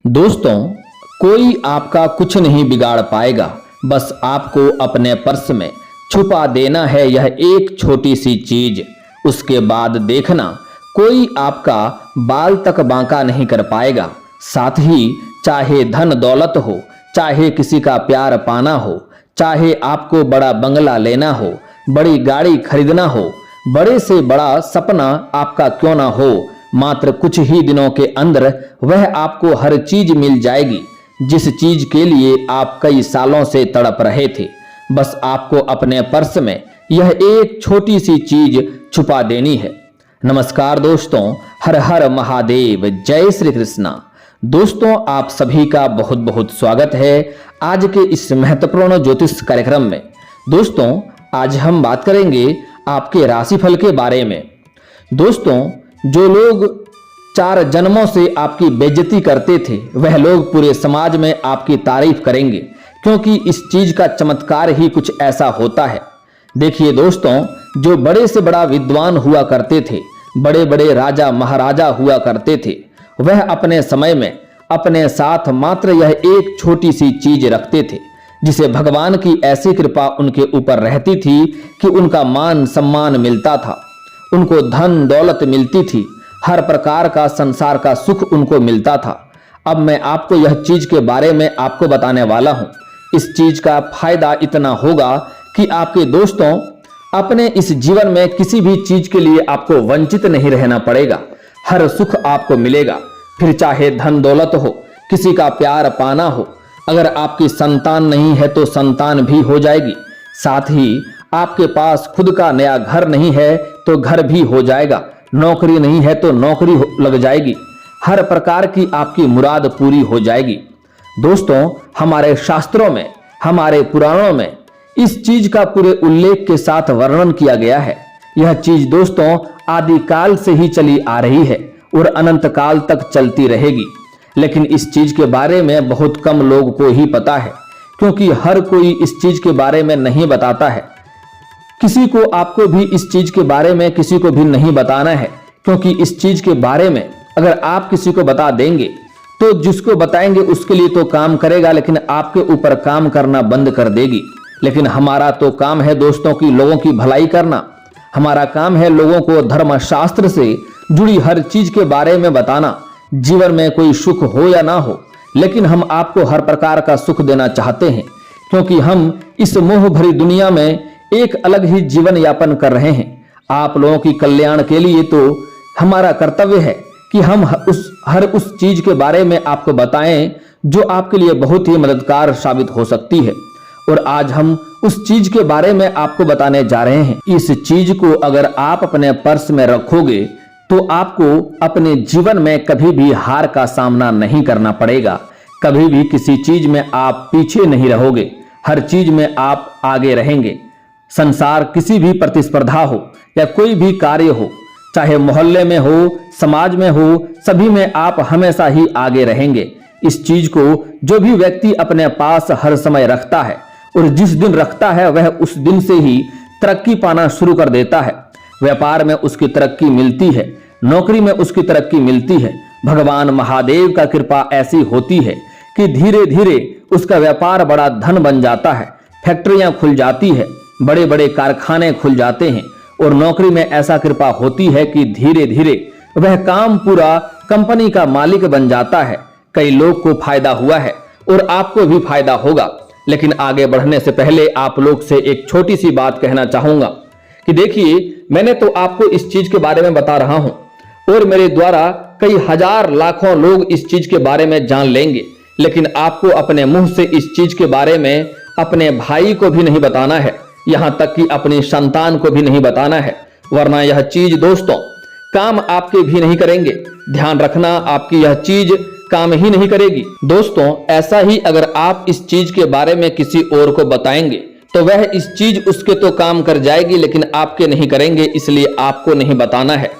दोस्तों, कोई आपका कुछ नहीं बिगाड़ पाएगा, बस आपको अपने पर्स में छुपा देना है यह एक छोटी सी चीज। उसके बाद देखना कोई आपका बाल तक बांका नहीं कर पाएगा। साथ ही चाहे धन दौलत हो, चाहे किसी का प्यार पाना हो, चाहे आपको बड़ा बंगला लेना हो, बड़ी गाड़ी खरीदना हो, बड़े से बड़ा सपना आपका क्यों ना हो, मात्र कुछ ही दिनों के अंदर वह आपको हर चीज मिल जाएगी जिस चीज के लिए आप कई सालों से तड़प रहे थे। बस आपको अपने पर्स में यह एक छोटी सी चीज छुपा देनी है। नमस्कार दोस्तों, हर हर महादेव, जय श्री कृष्णा। दोस्तों, आप सभी का बहुत बहुत स्वागत है आज के इस महत्वपूर्ण ज्योतिष कार्यक्रम में। दोस्तों, आज हम बात करेंगे आपके राशिफल के बारे में। दोस्तों, जो लोग 4 जन्मों से आपकी बेइज्जती करते थे वह लोग पूरे समाज में आपकी तारीफ करेंगे, क्योंकि इस चीज का चमत्कार ही कुछ ऐसा होता है। देखिए दोस्तों, जो बड़े से बड़ा विद्वान हुआ करते थे, बड़े बड़े राजा महाराजा हुआ करते थे, वह अपने समय में अपने साथ मात्र यह एक छोटी सी चीज रखते थे, जिसे भगवान की ऐसी कृपा उनके ऊपर रहती थी कि उनका मान सम्मान मिलता था, उनको धन दौलत मिलती थी, हर प्रकार का संसार का सुख उनको मिलता था। अब मैं आपको यह चीज के बारे में आपको बताने वाला हूं। इस चीज का फायदा इतना होगा कि आपके दोस्तों अपने इस जीवन में किसी भी चीज के लिए आपको वंचित नहीं रहना पड़ेगा। हर सुख आपको मिलेगा, फिर चाहे धन दौलत हो, किसी का प्यार पाना हो, अगर आपकी संतान नहीं है तो संतान भी हो जाएगी। साथ ही आपके पास खुद का नया घर नहीं है तो घर भी हो जाएगा, नौकरी नहीं है तो नौकरी लग जाएगी, हर प्रकार की आपकी मुराद पूरी हो जाएगी। दोस्तों, हमारे शास्त्रों में, हमारे पुराणों में इस चीज का पूरे उल्लेख के साथ वर्णन किया गया है। यह चीज दोस्तों आदिकाल से ही चली आ रही है और अनंत काल तक चलती रहेगी, लेकिन इस चीज के बारे में बहुत कम लोग को ही पता है, क्योंकि हर कोई इस चीज के बारे में नहीं बताता है। किसी को आपको भी इस चीज के बारे में किसी को भी नहीं बताना है, क्योंकि इस चीज के बारे में अगर आप किसी को बता देंगे तो जिसको बताएंगे उसके लिए तो काम करेगा, लेकिन आपके ऊपर काम करना बंद कर देगी। लेकिन हमारा तो काम है दोस्तों की लोगों की भलाई करना। हमारा काम है लोगों को धर्म शास्त्र से जुड़ी हर चीज के बारे में बताना। जीवन में कोई सुख हो या ना हो, लेकिन हम आपको हर प्रकार का सुख देना चाहते हैं, क्योंकि हम इस मोह भरी दुनिया में एक अलग ही जीवन यापन कर रहे हैं। आप लोगों की कल्याण के लिए तो हमारा कर्तव्य है कि हम हर उस चीज के बारे में आपको बताएं जो आपके लिए बहुत ही मददगार साबित हो सकती है। और आज हम उस चीज के बारे में आपको बताने जा रहे हैं। इस चीज को अगर आप अपने पर्स में रखोगे तो आपको अपने जीवन में कभी भी हार का सामना नहीं करना पड़ेगा। कभी भी किसी चीज में आप पीछे नहीं रहोगे, हर चीज में आप आगे रहेंगे। संसार किसी भी प्रतिस्पर्धा हो या कोई भी कार्य हो, चाहे मोहल्ले में हो, समाज में हो, सभी में आप हमेशा ही आगे रहेंगे। इस चीज को जो भी व्यक्ति अपने पास हर समय रखता है और जिस दिन रखता है वह उस दिन से ही तरक्की पाना शुरू कर देता है। व्यापार में उसकी तरक्की मिलती है, नौकरी में उसकी तरक्की मिलती है। भगवान महादेव का कृपा ऐसी होती है कि धीरे धीरे उसका व्यापार बड़ा धन बन जाता है, फैक्ट्रियां खुल जाती है, बड़े बड़े कारखाने खुल जाते हैं। और नौकरी में ऐसा कृपा होती है कि धीरे धीरे वह काम पूरा कंपनी का मालिक बन जाता है। कई लोग को फायदा हुआ है और आपको भी फायदा होगा। लेकिन आगे बढ़ने से पहले आप लोग से एक छोटी सी बात कहना चाहूंगा कि देखिए, मैंने तो आपको इस चीज के बारे में बता रहा हूं और मेरे द्वारा कई हजार लाखों लोग इस चीज के बारे में जान लेंगे, लेकिन आपको अपने मुंह से इस चीज के बारे में अपने भाई को भी नहीं बताना है, यहां तक कि अपनी संतान को भी नहीं बताना है, वरना यह चीज दोस्तों काम आपके भी नहीं करेंगे। ध्यान रखना, आपकी यह चीज काम ही नहीं करेगी। दोस्तों, ऐसा ही अगर आप इस चीज के बारे में किसी और को बताएंगे तो वह इस चीज उसके तो काम कर जाएगी, लेकिन आपके नहीं करेंगे, इसलिए आपको नहीं बताना है।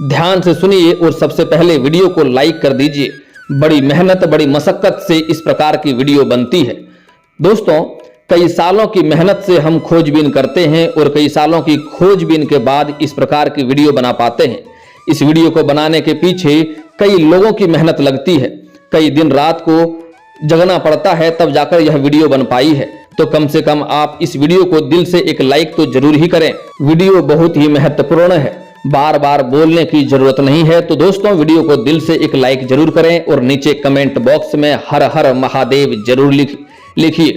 ध्यान से सुनिए और सबसे पहले वीडियो को लाइक कर दीजिए। बड़ी मेहनत, बड़ी मशक्कत से इस प्रकार की वीडियो बनती है। दोस्तों, कई सालों की मेहनत से हम खोजबीन करते हैं और कई सालों की खोजबीन के बाद इस प्रकार की वीडियो बना पाते हैं। इस वीडियो को बनाने के पीछे कई लोगों की मेहनत लगती है, कई दिन रात को जगना पड़ता है, तब जाकर यह वीडियो बन पाई है। तो कम से कम आप इस वीडियो को दिल से एक लाइक तो जरूर ही करें। वीडियो बहुत ही महत्वपूर्ण है, बार बार बोलने की जरूरत नहीं है। तो दोस्तों वीडियो को दिल से एक लाइक जरूर करें और नीचे कमेंट बॉक्स में हर हर महादेव जरूर लिखिए।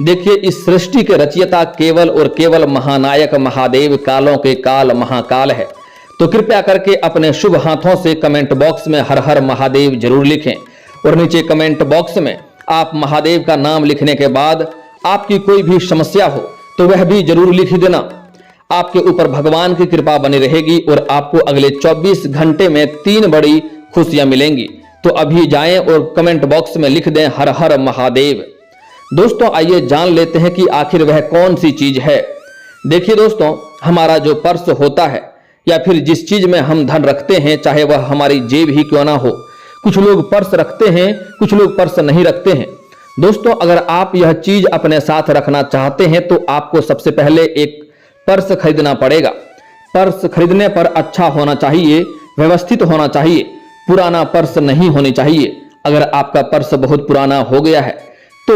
देखिए, इस सृष्टि के रचयिता केवल और केवल महानायक महादेव कालों के काल महाकाल है। तो कृपया करके अपने शुभ हाथों से कमेंट बॉक्स में हर हर महादेव जरूर लिखें और नीचे कमेंट बॉक्स में आप महादेव का नाम लिखने के बाद आपकी कोई भी समस्या हो तो वह भी जरूर लिख देना। आपके ऊपर भगवान की कृपा बनी रहेगी और आपको अगले 24 घंटे में 3 बड़ी खुशियां मिलेंगी। तो अभी जाएं और कमेंट बॉक्स में लिख दें हर हर महादेव। दोस्तों आइए जान लेते हैं कि आखिर वह कौन सी चीज है। देखिए दोस्तों, हमारा जो पर्स होता है या फिर जिस चीज में हम धन रखते हैं, चाहे वह हमारी जेब ही क्यों ना हो, कुछ लोग पर्स रखते हैं, कुछ लोग पर्स नहीं रखते हैं। दोस्तों अगर आप यह चीज अपने साथ रखना चाहते हैं तो आपको सबसे पहले एक पर्स खरीदना पड़ेगा। पर्स खरीदने पर अच्छा होना चाहिए, व्यवस्थित होना चाहिए, पुराना पर्स नहीं होनी चाहिए। अगर आपका पर्स बहुत पुराना हो गया है तो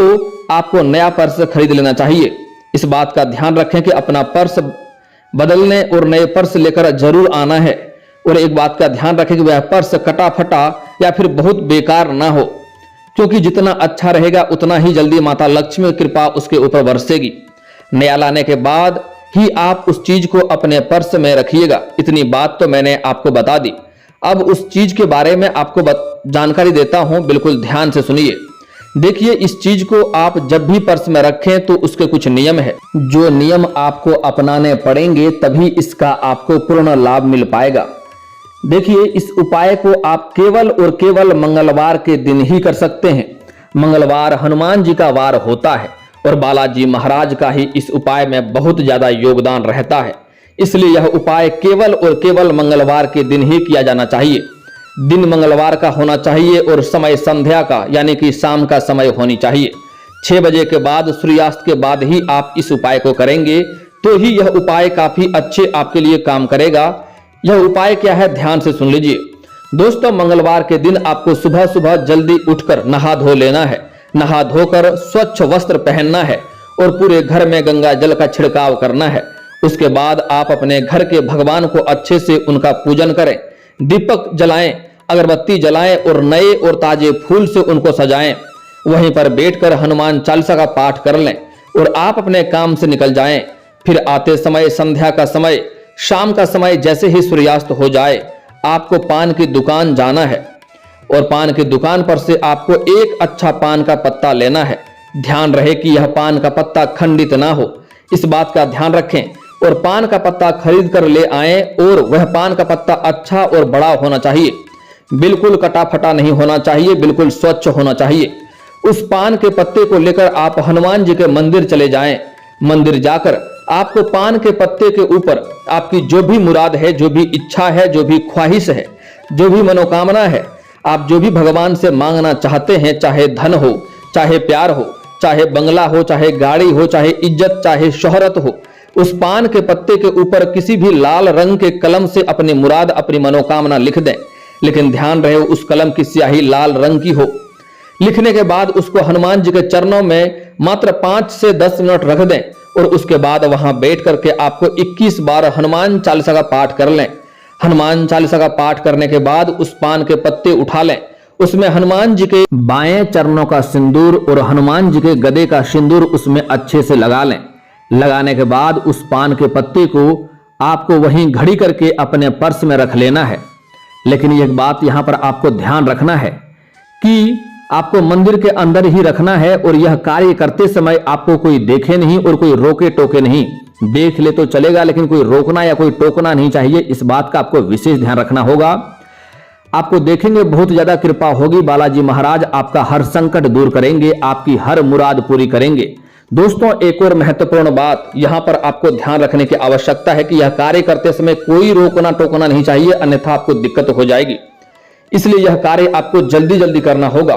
आपको नया पर्स खरीद लेना चाहिए। इस बात का ध्यान रखें कि अपना पर्स बदलने और नए पर्स लेकर जरूर आना है। और एक बात का ध्यान रखें कि वह पर्स कटा फटा या फिर बहुत बेकार ना हो, क्योंकि जितना अच्छा रहेगा उतना ही जल्दी माता लक्ष्मी की कृपा उसके ऊपर बरसेगी। नया लाने के बाद ही आप उस चीज को अपने पर्स में रखिएगा। इतनी बात तो मैंने आपको बता दी। अब उस चीज के बारे में आपको जानकारी देता हूं, बिल्कुल ध्यान से सुनिए। देखिए, इस चीज को आप जब भी पर्स में रखें तो उसके कुछ नियम है, जो नियम आपको अपनाने पड़ेंगे, तभी इसका आपको पूर्ण लाभ मिल पाएगा। देखिए, इस उपाय को आप केवल और केवल मंगलवार के दिन ही कर सकते हैं। मंगलवार हनुमान जी का वार होता है और बालाजी महाराज का ही इस उपाय में बहुत ज्यादा योगदान रहता है। इसलिए यह उपाय केवल और केवल मंगलवार के दिन ही किया जाना चाहिए। दिन मंगलवार का होना चाहिए और समय संध्या का यानी कि शाम का समय होनी चाहिए। 6 बजे के बाद, सूर्यास्त के बाद ही आप इस उपाय को करेंगे तो ही यह उपाय काफी अच्छे आपके लिए काम करेगा। यह उपाय क्या है, ध्यान से सुन लीजिए। दोस्तों मंगलवार के दिन आपको सुबह सुबह जल्दी उठकर नहा धो लेना है। नहा धोकर स्वच्छ वस्त्र पहनना है और पूरे घर में गंगा जल का छिड़काव करना है। उसके बाद आप अपने घर के भगवान को अच्छे से उनका पूजन करें, दीपक जलाएं, अगरबत्ती जलाएं और नए और ताजे फूल से उनको सजाएं। वहीं पर बैठकर हनुमान चालीसा का पाठ कर लें और आप अपने काम से निकल जाएं। फिर आते समय संध्या का समय, शाम का समय जैसे ही सूर्यास्त हो जाए, आपको पान की दुकान जाना है और पान की दुकान पर से आपको एक अच्छा पान का पत्ता लेना है। ध्यान रहे कि यह पान का पत्ता खंडित ना हो, इस बात का ध्यान रखें। और पान का पत्ता खरीद कर ले आएं और वह पान का पत्ता अच्छा और बड़ा होना चाहिए, बिल्कुल कटा फटा नहीं होना चाहिए, बिल्कुल स्वच्छ होना चाहिए। उस पान के पत्ते को लेकर आप हनुमान जी के मंदिर चले जाएं। मंदिर जाकर आपको पान के पत्ते के ऊपर आपकी जो भी मुराद है, जो भी इच्छा है, जो भी ख्वाहिश है, जो भी मनोकामना है, आप जो भी भगवान से मांगना चाहते हैं, चाहे धन हो, चाहे प्यार हो, चाहे बंगला हो, चाहे गाड़ी हो, चाहे इज्जत, चाहे शोहरत हो, उस पान के पत्ते के ऊपर किसी भी लाल रंग के कलम से अपनी मुराद, अपनी मनोकामना लिख दें। लेकिन ध्यान रहे उस कलम की स्याही लाल रंग की हो। लिखने के बाद उसको हनुमान जी के चरणों में मात्र 5 से 10 मिनट रख दें और उसके बाद वहां बैठ करके आपको 21 बार हनुमान चालीसा का पाठ कर लें। हनुमान चालीसा का पाठ करने के बाद उस पान के पत्ते उठा लें, उसमें हनुमान जी के बाएं चरणों का सिंदूर और हनुमान जी के गदे का सिंदूर उसमें अच्छे से लगा लें। लगाने के बाद उस पान के पत्ते को आपको वहीं घड़ी करके अपने पर्स में रख लेना है। लेकिन एक बात यहां पर आपको ध्यान रखना है कि आपको मंदिर के अंदर ही रखना है और यह कार्य करते समय आपको कोई देखे नहीं और कोई रोके टोके नहीं। देख ले तो चलेगा लेकिन कोई रोकना या कोई टोकना नहीं चाहिए, इस बात का आपको विशेष ध्यान रखना होगा। आपको देखेंगे बहुत ज्यादा कृपा होगी, बालाजी महाराज आपका हर संकट दूर करेंगे, आपकी हर मुराद पूरी करेंगे। दोस्तों एक और महत्वपूर्ण बात यहां पर आपको ध्यान रखने की आवश्यकता है कि यह कार्य करते समय कोई रोकना टोकना नहीं चाहिए, अन्यथा आपको दिक्कत हो जाएगी। इसलिए यह कार्य आपको जल्दी जल्दी करना होगा।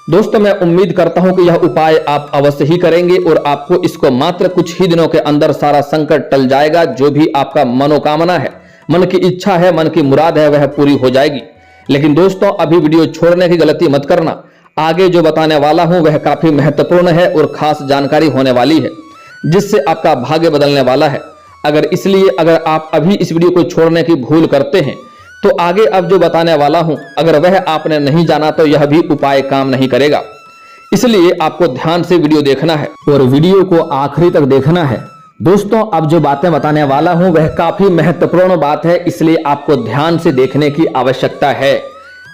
दोस्तों मैं उम्मीद करता हूं कि यह उपाय आप अवश्य ही करेंगे और आपको इसको मात्र कुछ ही दिनों के अंदर सारा संकट टल जाएगा। जो भी आपका मनोकामना है, मन की इच्छा है, मन की मुराद है, वह पूरी हो जाएगी। लेकिन दोस्तों अभी वीडियो छोड़ने की गलती मत करना, आगे जो बताने वाला हूं वह काफी महत्वपूर्ण है और खास जानकारी होने वाली है जिससे आपका भाग्य बदलने वाला है। अगर आप अभी इस वीडियो को छोड़ने की भूल करते हैं तो आगे अब जो बताने वाला हूं अगर वह आपने नहीं जाना तो यह भी उपाय काम नहीं करेगा। इसलिए आपको ध्यान से वीडियो देखना है और वीडियो को आखिरी तक देखना है। दोस्तों अब जो बातें बताने वाला हूं वह काफी महत्वपूर्ण बात है, इसलिए आपको ध्यान से देखने की आवश्यकता है।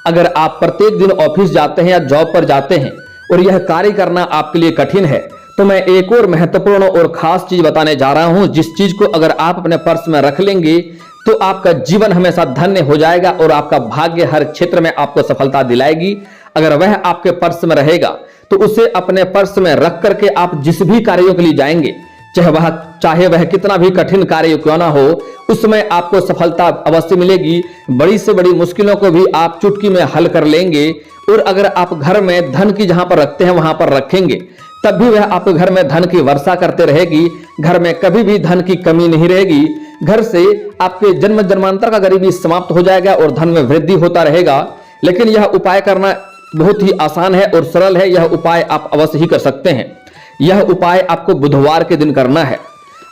अगर आप प्रत्येक दिन ऑफिस जाते हैं या जॉब पर जाते हैं और यह कार्य करना आपके लिए कठिन है तो मैं एक और महत्वपूर्ण और खास चीज बताने जा रहा हूं, जिस चीज को अगर आप अपने पर्स में रख लेंगे तो आपका जीवन हमेशा धन्य हो जाएगा और आपका भाग्य हर क्षेत्र में आपको सफलता दिलाएगी। अगर वह आपके पर्स में रहेगा तो उसे अपने पर्स में रख करके आप जिस भी कार्यों के लिए जाएंगे, चाहे वह कितना भी कठिन कार्य क्यों ना हो, उसमें आपको सफलता अवश्य मिलेगी। बड़ी से बड़ी मुश्किलों को भी आप चुटकी में हल कर लेंगे। और अगर आप घर में धन की जहां पर रखते हैं वहां पर रखेंगे तब भी वह आपके घर में धन की वर्षा करते रहेगी। घर में कभी भी धन की कमी नहीं रहेगी। घर से आपके जन्म जन्मांतर का गरीबी समाप्त हो जाएगा और धन में वृद्धि होता रहेगा। लेकिन यह उपाय करना बहुत ही आसान है और सरल है। यह उपाय आप अवश्य ही कर सकते हैं। यह उपाय आपको बुधवार के दिन करना है।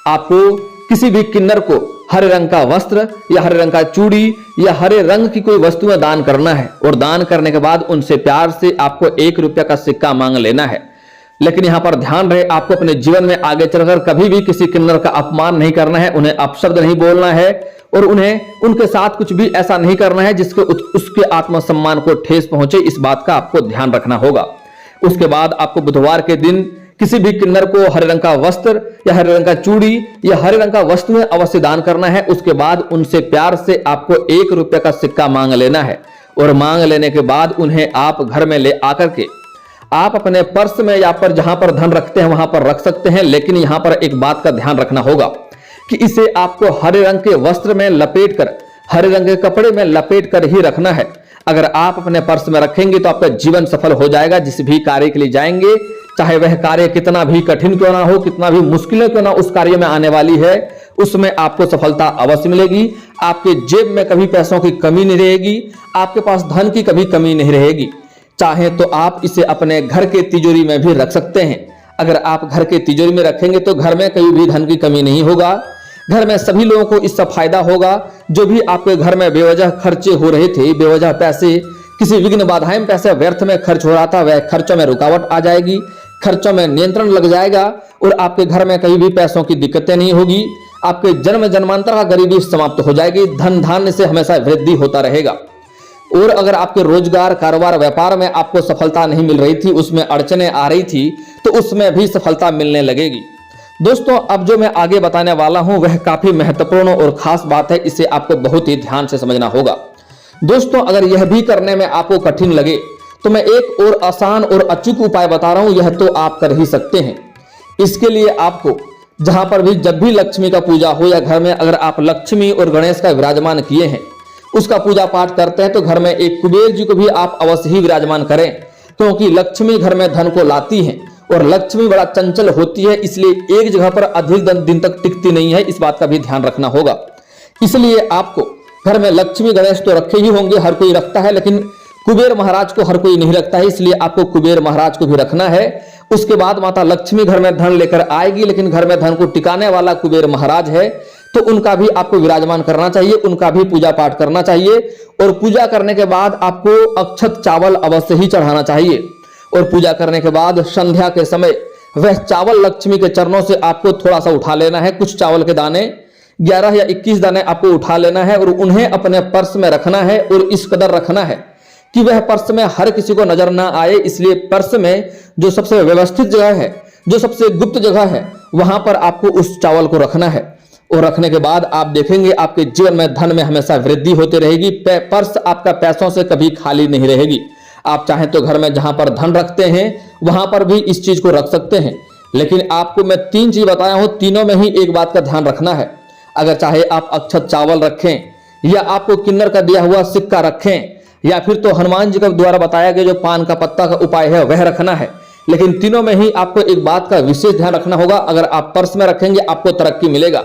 आपको किसी भी किन्नर को हरे रंग का वस्त्र या हरे रंग का चूड़ी या हरे रंग की कोई वस्तुएं दान करना है और दान करने के बाद उनसे प्यार से आपको 1 रुपया का सिक्का मांग लेना है। लेकिन यहां पर ध्यान रहे, आपको अपने जीवन में आगे चलकर कभी भी किसी किन्नर का अपमान नहीं करना है, उन्हें अपशब्द नहीं बोलना है और उन्हें उनके साथ कुछ भी ऐसा नहीं करना है जिसके उसके आत्मसम्मान को ठेस पहुंचे। इस बात का आपको ध्यान रखना होगा। उसके बाद आपको बुधवार के दिन किसी भी किन्नर को हरे रंग का वस्त्र या हरे रंग का चूड़ी या हरे रंग का वस्तुएं अवश्य दान करना है। उसके बाद उनसे प्यार से आपको 1 रुपये का सिक्का मांग लेना है और मांग लेने के बाद उन्हें आप घर में ले आकर के आप अपने पर्स में या पर जहां पर धन रखते हैं वहां पर रख सकते हैं। लेकिन यहां पर एक बात का ध्यान रखना होगा कि इसे आपको हरे रंग के वस्त्र में लपेटकर, हरे रंग के कपड़े में लपेट कर ही रखना है। अगर आप अपने पर्स में रखेंगे तो आपका जीवन सफल हो जाएगा। जिस भी कार्य के लिए जाएंगे, चाहे वह कार्य कितना भी कठिन क्यों ना हो, कितना भी मुश्किलें क्यों ना उस कार्य में आने वाली है, उसमें आपको सफलता अवश्य मिलेगी। आपके जेब में कभी पैसों की कमी नहीं रहेगी, आपके पास धन की कभी कमी नहीं रहेगी। चाहे तो आप इसे अपने घर के तिजोरी में भी रख सकते हैं। अगर आप घर के तिजोरी में रखेंगे तो घर में कहीं भी धन की कमी नहीं होगा। घर में सभी लोगों को इससे फायदा होगा। जो भी आपके घर में बेवजह खर्चे हो रहे थे, बेवजह पैसे, किसी विघ्न बाधाएं पैसे व्यर्थ में खर्च हो रहा था, वह खर्चों में रुकावट आ जाएगी, खर्चों में नियंत्रण लग जाएगा और आपके घर में कहीं भी पैसों की दिक्कतें नहीं होगी। आपके जन्म जन्मांतर का गरीबी समाप्त हो जाएगी। धन धान्य से हमेशा वृद्धि होता रहेगा। और अगर आपके रोजगार, कारोबार, व्यापार में आपको सफलता नहीं मिल रही थी, उसमें अड़चने आ रही थी, तो उसमें भी सफलता मिलने लगेगी। दोस्तों अब जो मैं आगे बताने वाला हूं वह काफी महत्वपूर्ण और खास बात है। इसे आपको बहुत ही ध्यान से समझना होगा। दोस्तों अगर यह भी करने में आपको कठिन लगे तो मैं एक और आसान और अचूक उपाय बता रहा हूं, यह तो आप कर ही सकते हैं। इसके लिए आपको जहां पर भी जब भी लक्ष्मी का पूजा हो या घर में अगर आप लक्ष्मी और गणेश का विराजमान किए हैं, उसका पूजा पाठ करते हैं, तो घर में एक कुबेर जी को भी आप अवश्य ही विराजमान करें, क्योंकि लक्ष्मी घर में धन को लाती है और लक्ष्मी बड़ा चंचल होती है, इसलिए एक जगह पर अधिक दिन तक टिकती नहीं है। इस बात का भी ध्यान रखना होगा। इसलिए आपको घर में लक्ष्मी गणेश तो रखे ही होंगे, हर कोई रखता है, लेकिन कुबेर महाराज को हर कोई नहीं रखता है, इसलिए आपको कुबेर महाराज को भी रखना है। उसके बाद माता लक्ष्मी घर में धन लेकर आएगी, लेकिन घर में धन को टिकाने वाला कुबेर महाराज है, तो उनका भी आपको विराजमान करना चाहिए, उनका भी पूजा पाठ करना चाहिए। और पूजा करने के बाद आपको अक्षत चावल अवश्य ही चढ़ाना चाहिए। और पूजा करने के बाद संध्या के समय वह चावल लक्ष्मी के चरणों से आपको थोड़ा सा उठा लेना है। कुछ चावल के दाने 11 या 21 दाने आपको उठा लेना है और उन्हें अपने पर्स में रखना है। और इस कदर रखना है कि वह पर्स में हर किसी को नजर ना आए, इसलिए पर्स में जो सबसे व्यवस्थित जगह है, जो सबसे गुप्त जगह है, वहां पर आपको उस चावल को रखना है। और रखने के बाद आप देखेंगे आपके जीवन में धन में हमेशा वृद्धि होती रहेगी। पर्स आपका पैसों से कभी खाली नहीं रहेगी। आप चाहें तो घर में जहां पर धन रखते हैं वहां पर भी इस चीज को रख सकते हैं, लेकिन आपको मैं 3 चीज बताया हूं, तीनों में ही एक बात का ध्यान रखना है। अगर चाहे आप अक्षत चावल रखें या आपको किन्नर का दिया हुआ सिक्का रखें या फिर तो हनुमान जी का द्वारा बताया गया जो पान का पत्ता का उपाय है वह रखना है, लेकिन तीनों में ही आपको एक बात का विशेष ध्यान रखना होगा। अगर आप पर्स में रखेंगे आपको तरक्की मिलेगा,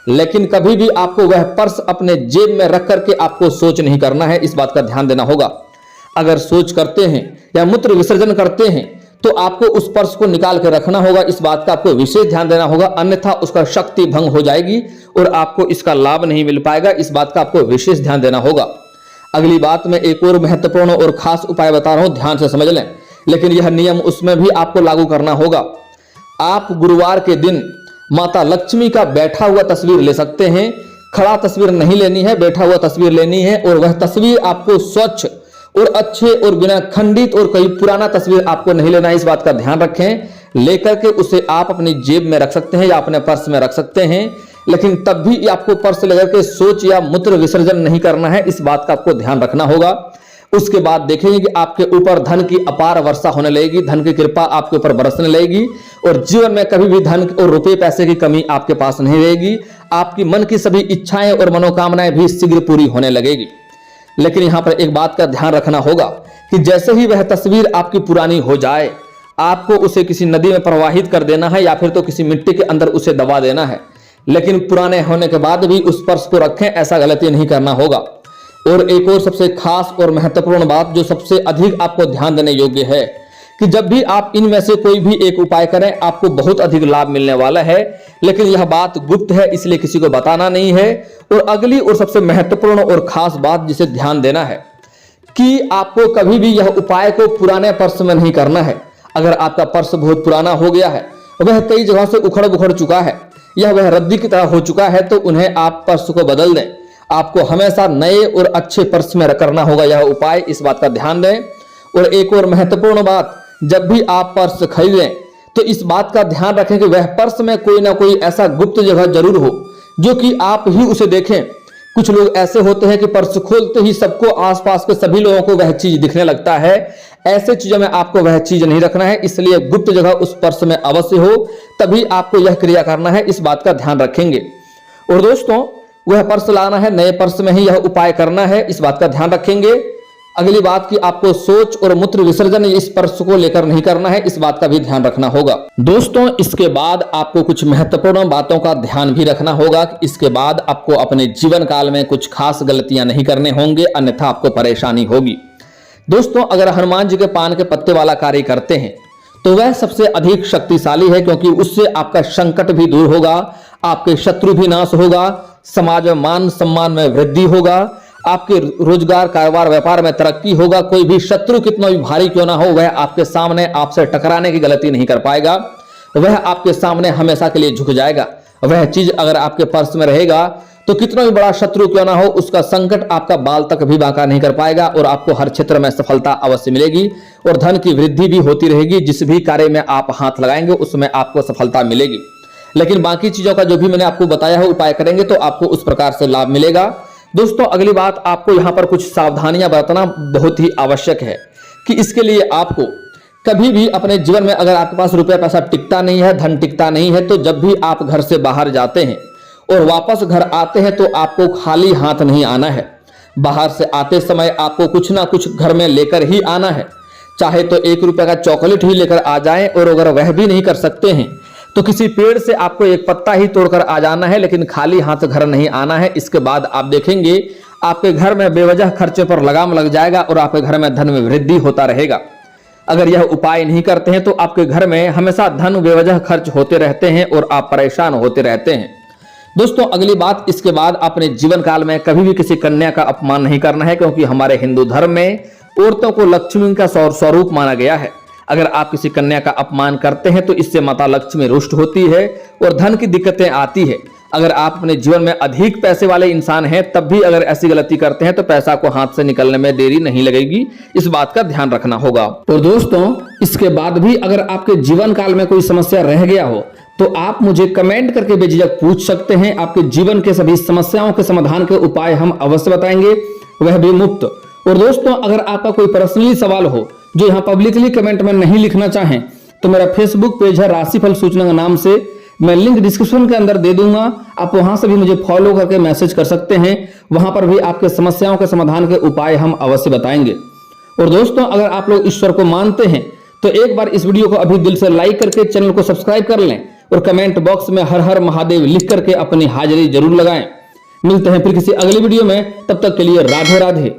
लेकिन कभी भी आपको वह पर्स अपने जेब में रख करके आपको शौच नहीं करना है, इस बात का ध्यान देना होगा। अगर शौच करते हैं या मूत्र विसर्जन करते हैं तो आपको उस पर्स को निकाल के रखना होगा, इस बात का आपको विशेष ध्यान देना होगा, अन्यथा उसका शक्ति भंग हो जाएगी और आपको इसका लाभ नहीं मिल पाएगा, इस बात का आपको विशेष ध्यान देना होगा। अगली बात मैं एक और महत्वपूर्ण और खास उपाय बता रहा हूं, ध्यान से समझ लें, लेकिन यह नियम उसमें भी आपको लागू करना होगा। आप गुरुवार के दिन माता लक्ष्मी का बैठा हुआ तस्वीर ले सकते हैं, खड़ा तस्वीर नहीं लेनी है, बैठा हुआ तस्वीर लेनी है, और वह तस्वीर आपको स्वच्छ और अच्छे और बिना खंडित और कहीं पुराना तस्वीर आपको नहीं लेना है, इस बात का ध्यान रखें। लेकर के उसे आप अपनी जेब में रख सकते हैं या अपने पर्स में रख सकते हैं, लेकिन तब भी आपको पर्स लेकर के शौच या मूत्र विसर्जन नहीं करना है, इस बात का आपको ध्यान रखना होगा। उसके बाद देखेंगे कि आपके ऊपर धन की अपार वर्षा होने लगेगी, धन की कृपा आपके ऊपर बरसने लगेगी और जीवन में कभी भी धन और रुपए पैसे की कमी आपके पास नहीं रहेगी। आपकी मन की सभी इच्छाएं और मनोकामनाएं भी शीघ्र पूरी होने लगेगी। लेकिन यहां पर एक बात का ध्यान रखना होगा कि जैसे ही वह तस्वीर आपकी पुरानी हो जाए, आपको उसे किसी नदी में प्रवाहित कर देना है या फिर तो किसी मिट्टी के अंदर उसे दबा देना है। लेकिन पुराने होने के बाद भी उस पर्स को रखें, ऐसा गलती नहीं करना होगा। और एक और सबसे खास और महत्वपूर्ण बात जो सबसे अधिक आपको ध्यान देने योग्य है कि जब भी आप इनमें से कोई भी एक उपाय करें, आपको बहुत अधिक लाभ मिलने वाला है, लेकिन यह बात गुप्त है, इसलिए किसी को बताना नहीं है। और अगली और सबसे महत्वपूर्ण और खास बात जिसे ध्यान देना है कि आपको कभी भी यह उपाय को पुराने पर्स में नहीं करना है। अगर आपका पर्स बहुत पुराना हो गया है, वह कई जगह से उखड़ बुखड़ चुका है या वह रद्दी की तरह हो चुका है, तो उन्हें आप पर्स को बदल दें। आपको हमेशा नए और अच्छे पर्स में करना होगा यह उपाय, इस बात का ध्यान दें। और एक और महत्वपूर्ण बात, जब भी आप पर्स खरीदें तो इस बात का ध्यान रखें कि वह पर्स में कोई ना कोई ऐसा गुप्त जगह जरूर हो जो कि आप ही उसे देखें। कुछ लोग ऐसे होते हैं कि पर्स खोलते ही सबको, आसपास के सभी लोगों को वह चीज दिखने लगता है। ऐसे चीजों में आपको वह चीज नहीं रखना है, इसलिए गुप्त जगह उस पर्स में अवश्य हो, तभी आपको यह क्रिया करना है, इस बात का ध्यान रखेंगे। और दोस्तों, वह पर्स लाना है, नए पर्स में ही यह उपाय करना है, इस बात का ध्यान रखेंगे। अगली बात कि आपको शौच और मूत्र विसर्जन इस पर्स को लेकर नहीं करना है, इस बात का भी ध्यान रखना होगा। दोस्तों, इसके बाद आपको कुछ महत्वपूर्ण बातों का ध्यान भी रखना होगा। इसके बाद आपको अपने जीवन काल में कुछ खास गलतियां नहीं करने होंगे, अन्यथा आपको परेशानी होगी। दोस्तों, अगर हनुमान जी के पान के पत्ते वाला कार्य करते हैं तो वह सबसे अधिक शक्तिशाली है, क्योंकि उससे आपका संकट भी दूर होगा, आपके शत्रु भी नाश होगा, समाज में मान सम्मान में वृद्धि होगा, आपके रोजगार कारोबार व्यापार में तरक्की होगा। कोई भी शत्रु कितना भी भारी क्यों ना हो, वह आपके सामने आपसे टकराने की गलती नहीं कर पाएगा, वह आपके सामने हमेशा के लिए झुक जाएगा। वह चीज अगर आपके पर्स में रहेगा तो कितना भी बड़ा शत्रु क्यों ना हो, उसका संकट आपका बाल तक भी बांका नहीं कर पाएगा और आपको हर क्षेत्र में सफलता अवश्य मिलेगी और धन की वृद्धि भी होती रहेगी। जिस भी कार्य में आप हाथ लगाएंगे उसमें आपको सफलता मिलेगी। लेकिन बाकी चीजों का जो भी मैंने आपको बताया है उपाय करेंगे तो आपको उस प्रकार से लाभ मिलेगा। दोस्तों, अगली बात, आपको यहाँ पर कुछ सावधानियां बरतना बहुत ही आवश्यक है कि इसके लिए आपको कभी भी अपने जीवन में, अगर आपके पास रुपया पैसा टिकता नहीं है, धन टिकता नहीं है, तो जब भी आप घर से बाहर जाते हैं और वापस घर आते हैं तो आपको खाली हाथ नहीं आना है। बाहर से आते समय आपको कुछ ना कुछ घर में लेकर ही आना है। चाहे तो 1 रुपये का चॉकलेट ही लेकर आ जाएं, और अगर वह भी नहीं कर सकते हैं तो किसी पेड़ से आपको एक पत्ता ही तोड़कर आ जाना है, लेकिन खाली हाथ घर नहीं आना है। इसके बाद आप देखेंगे आपके घर में बेवजह खर्चे पर लगाम लग जाएगा और आपके घर में धन में वृद्धि होता रहेगा। अगर यह उपाय नहीं करते हैं तो आपके घर में हमेशा धन बेवजह खर्च होते रहते हैं और आप परेशान होते रहते हैं। दोस्तों, अगली बात, इसके बाद अपने जीवन काल में कभी भी किसी कन्या का अपमान नहीं करना है, क्योंकि हमारे हिंदू धर्म में औरतों को लक्ष्मी का स्वरूप माना गया है। अगर आप किसी कन्या का अपमान करते हैं तो इससे माता लक्ष्मी रुष्ट होती है और धन की दिक्कतें आती है। अगर आप अपने जीवन में अधिक पैसे वाले इंसान हैं, तब भी अगर ऐसी गलती करते हैं तो पैसा को हाथ से निकलने में देरी नहीं लगेगी, इस बात का ध्यान रखना होगा। और दोस्तों, इसके बाद भी अगर आपके जीवन काल में कोई समस्या रह गया हो तो आप मुझे कमेंट करके बेझिझक पूछ सकते हैं। आपके जीवन के सभी समस्याओं के समाधान के उपाय हम अवश्य बताएंगे, वह भी मुफ्त। और दोस्तों, अगर आपका कोई पर्सनली सवाल हो जो यहाँ पब्लिकली कमेंट में नहीं लिखना चाहें तो मेरा फेसबुक पेज है राशिफल सूचना के नाम से, मैं लिंक डिस्क्रिप्शन के अंदर दे दूंगा, आप वहां से भी मुझे फॉलो करके मैसेज कर सकते हैं। वहां पर भी आपके समस्याओं के समाधान के उपाय हम अवश्य बताएंगे। और दोस्तों, अगर आप लोग ईश्वर को मानते हैं तो एक बार इस वीडियो को अभी दिल से लाइक करके चैनल को सब्सक्राइब कर लें और कमेंट बॉक्स में हर हर महादेव लिख करके अपनी हाजिरी जरूर लगाएं। मिलते हैं फिर किसी अगली वीडियो में, तब तक के लिए राधे राधे।